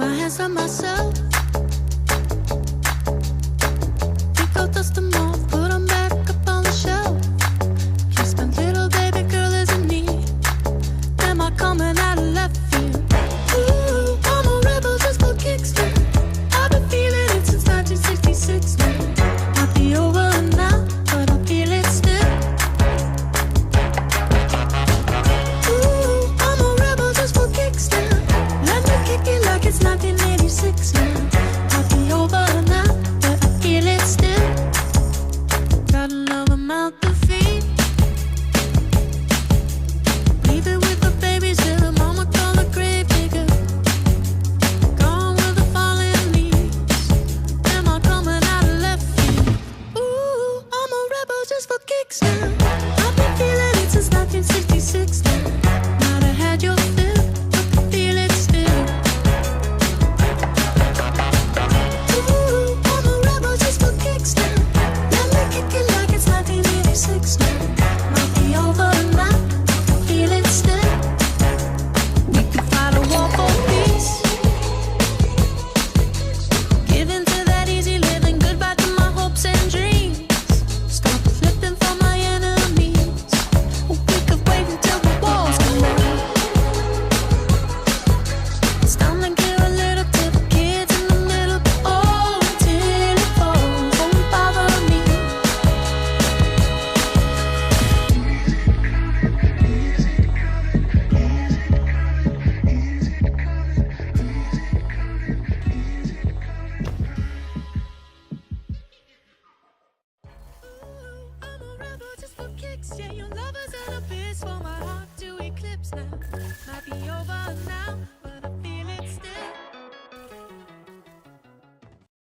my hands on myself. Pick out dust them off, put them back up on the shelf. Kiss my little baby girl is in need. Am I coming out of left field? Ooh, I'm a rebel just for kicks now. I've been feeling it since 1966 now. Might be over now, but I feel it still. Ooh, I'm a rebel just for kicks now. Let me kick it like it's 1986 now. Might be over now, but I feel it still. Got another mouth to feed. Leave it with the babies till the mama call the grave digger. Gone with the falling leaves. Am I coming out of left field? Ooh, I'm a rebel just for kicks now. I've been feeling it since 1966 now. Might have had your fill, but I feel it still. Ooh, I'm a rebel just for kicks now. Let me kick it like it's 1986 now. Might be over now, I feel it still. We could fight a war for peace. Give in to that easy living, goodbye to my hopes and dreams. Stop flipping for my enemies. We could wait until the walls come down. It's time to give a little to the kids in the middle. Oh, until it falls, won't bother me. I'm a rebel just for kicks. Yeah, your love is an abyss for my heart to eclipse now. Might be over